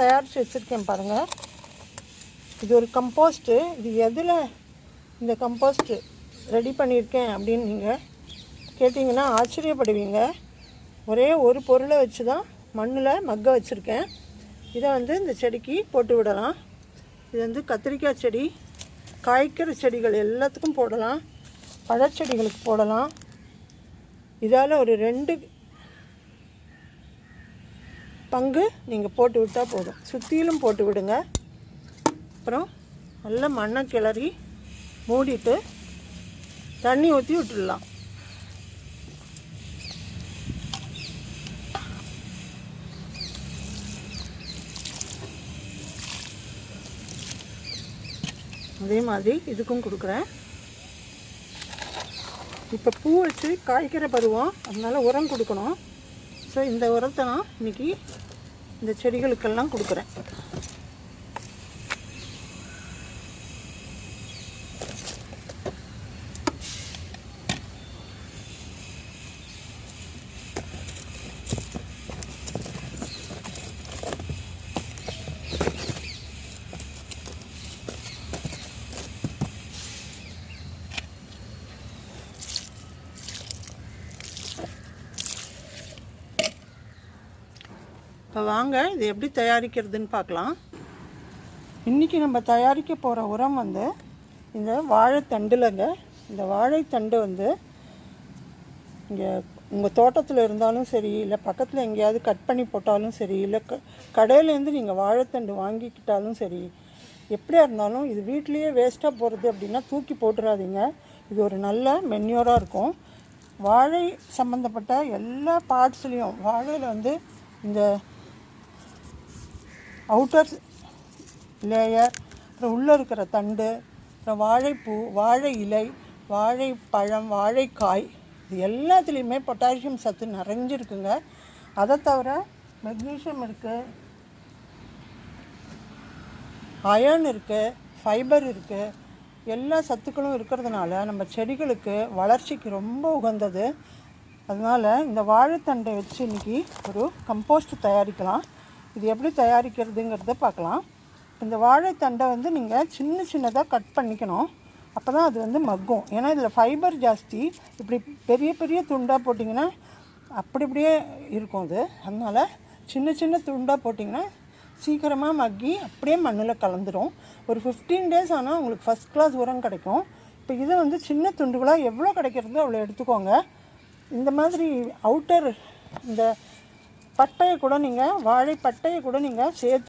தயாரித்து வச்சுருக்கேன் பாருங்கள். இது ஒரு கம்போஸ்ட்டு. இது எதில் இந்த கம்போஸ்ட்டு ரெடி பண்ணியிருக்கேன் அப்படின்னு நீங்கள் கேட்டிங்கன்னா ஆச்சரியப்படுவீங்க. ஒரே ஒரு பொருளை வச்சு தான் மண்ணில் மக்க வச்சுருக்கேன். இதை வந்து இந்த செடிக்கு போட்டு விடலாம். இது வந்து கத்திரிக்காய் செடி, காய்க்கிற செடிகள் எல்லாத்துக்கும் போடலாம், பழச்செடிகளுக்கு போடலாம். இதால் ஒரு 2 பங்கு நீங்கள் போட்டு விட்டால் போதும். சுற்றிலும் போட்டு விடுங்க. அப்புறம் நல்லா மண்ணை கிளறி மூடிட்டு தண்ணி ஊற்றி விட்டுடலாம். அதே மாதிரி இதுக்கும் கொடுக்குறேன். இப்போ பூ வச்சு காய்க்கிற பருவம், அதனால் உரம் கொடுக்கணும். ஸோ இந்த உரத்தை நான் இன்றைக்கி இந்த செடிகளுக்கெல்லாம் கொடுக்குறேன். இப்போ வாங்க இது எப்படி தயாரிக்கிறதுன்னு பார்க்கலாம். இன்றைக்கி நம்ம தயாரிக்க போகிற உரம் வந்து இந்த வாழைத்தண்டுலங்க. இந்த வாழைத்தண்டு வந்து இங்கே உங்கள் தோட்டத்தில் இருந்தாலும் சரி, இல்லை பக்கத்தில் எங்கேயாவது கட் பண்ணி போட்டாலும் சரி, இல்லை கடையிலேருந்து நீங்கள் வாழைத்தண்டு வாங்கிக்கிட்டாலும் சரி, எப்படியா இருந்தாலும் இது வீட்லேயே வேஸ்ட்டாக போகிறது அப்படின்னா தூக்கி போட்டுறாதீங்க. இது ஒரு நல்ல மென்யூராக இருக்கும். வாழை சம்மந்தப்பட்ட எல்லா பார்ட்ஸ்லேயும் வாழையில் வந்து இந்த அவுட்டர் லேயர், அப்புறம் உள்ளே இருக்கிற தண்டு, அப்புறம் வாழைப்பூ, வாழை இலை, வாழைப்பழம், வாழைக்காய், இது எல்லாத்துலேயுமே பொட்டாசியம் சத்து நிறைஞ்சிருக்குங்க. அதை தவிர மெக்னீஷியம் இருக்குது, அயர்ன் இருக்குது, ஃபைபர் இருக்குது. எல்லா சத்துக்களும் இருக்கிறதுனால நம்ம செடிகளுக்கு வளர்ச்சிக்கு ரொம்ப உகந்தது. அதனால் இந்த வாழைத்தண்டை வச்சு இன்றைக்கி ஒரு கம்போஸ்ட் தயாரிக்கலாம். இது எப்படி தயாரிக்கிறதுங்கிறத பார்க்கலாம். இந்த வாழைத்தண்டை வந்து நீங்கள் சின்னதாக கட் பண்ணிக்கணும். அப்போ தான் அது வந்து மக்கும். ஏன்னா இதில் ஃபைபர் ஜாஸ்தி. இப்படி பெரிய துண்டாக போட்டிங்கன்னா அப்படியே இருக்கும் அது. அதனால் சின்ன துண்டாக போட்டிங்கன்னா சீக்கிரமாக மக்கி அப்படியே மண்ணில் கலந்துடும். ஒரு 15 days ஆனால் உங்களுக்கு ஃபஸ்ட் கிளாஸ் உரம் கிடைக்கும். இப்போ இதை வந்து சின்ன துண்டுகளாக எவ்வளோ கிடைக்கிறதோ அவ்வளோ எடுத்துக்கோங்க. இந்த மாதிரி அவுட்டர் இந்த பட்டையை கூட நீங்கள், வாழை பட்டையை கூட நீங்கள் சேர்த்து